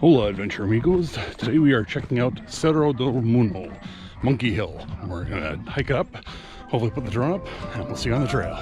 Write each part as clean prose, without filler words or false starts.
Hola adventure amigos, today we are checking out Cerro del Muno, Monkey Hill. We're gonna hike it up, hopefully put the drone up, and we'll see you on the trail.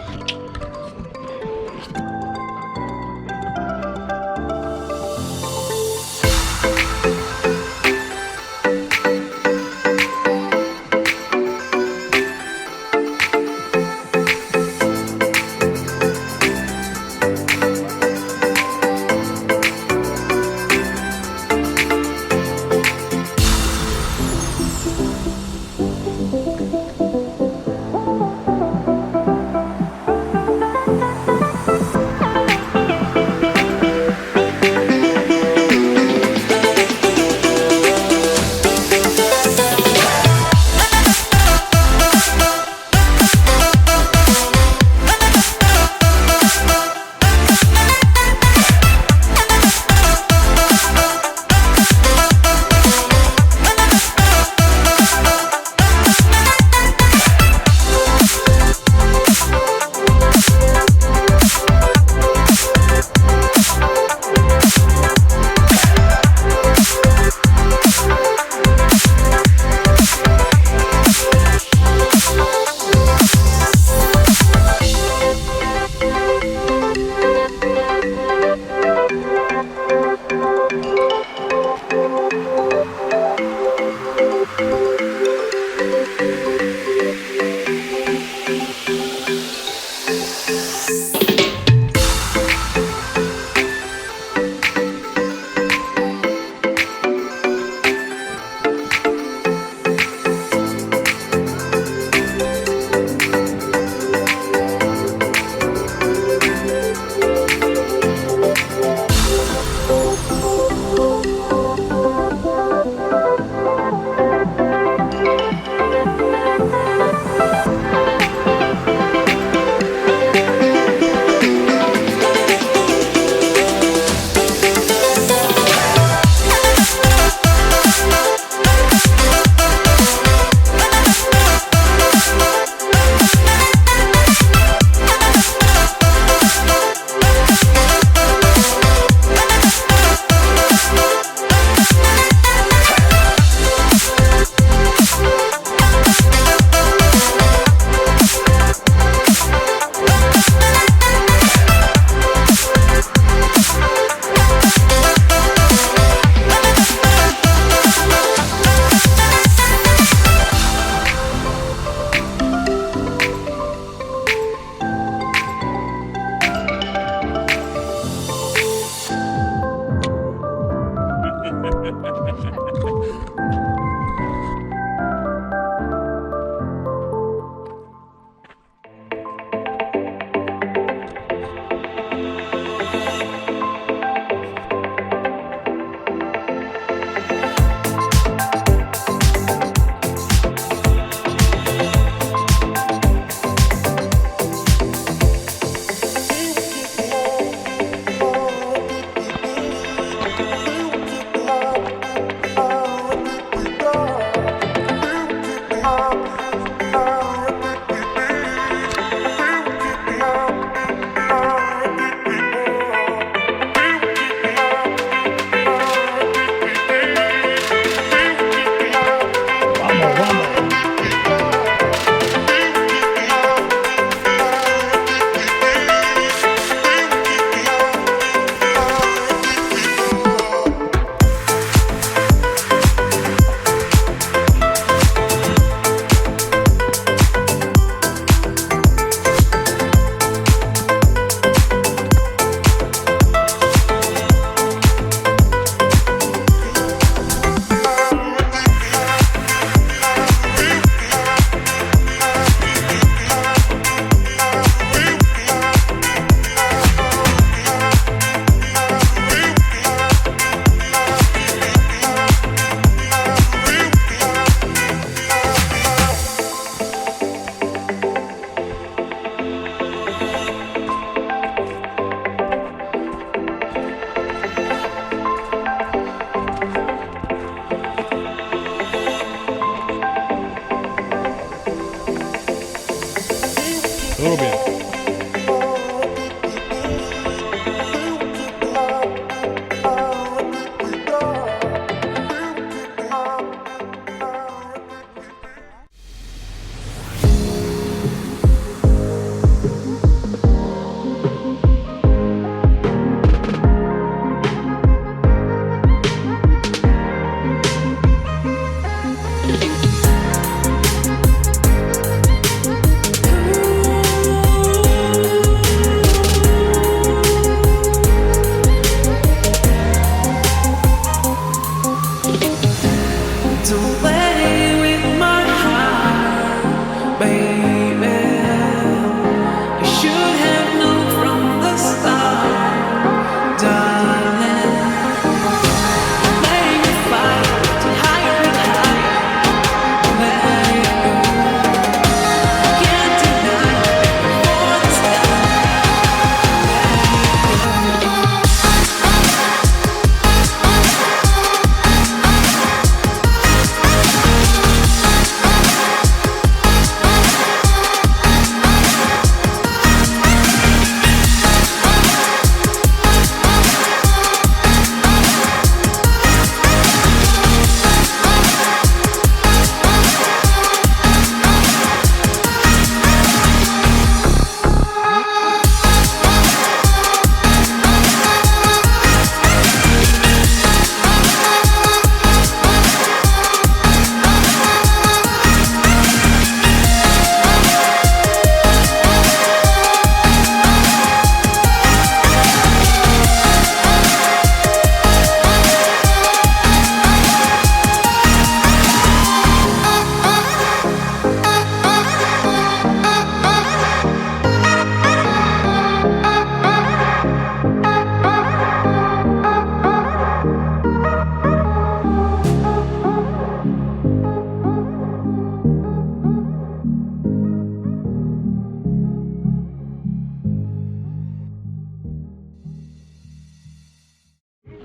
A little bit.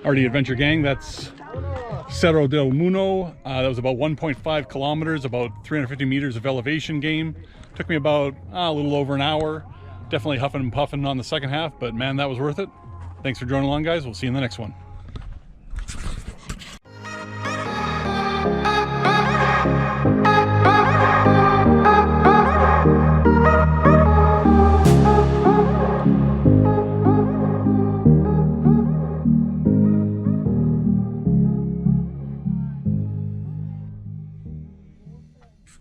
Already Adventure Gang, that's Cerro del Muno. That was about 1.5 kilometers, about 350 meters of elevation gain. Took me about a little over an hour. Definitely huffing and puffing on the second half, but man, that was worth it. Thanks for joining along, guys. We'll see you in the next one.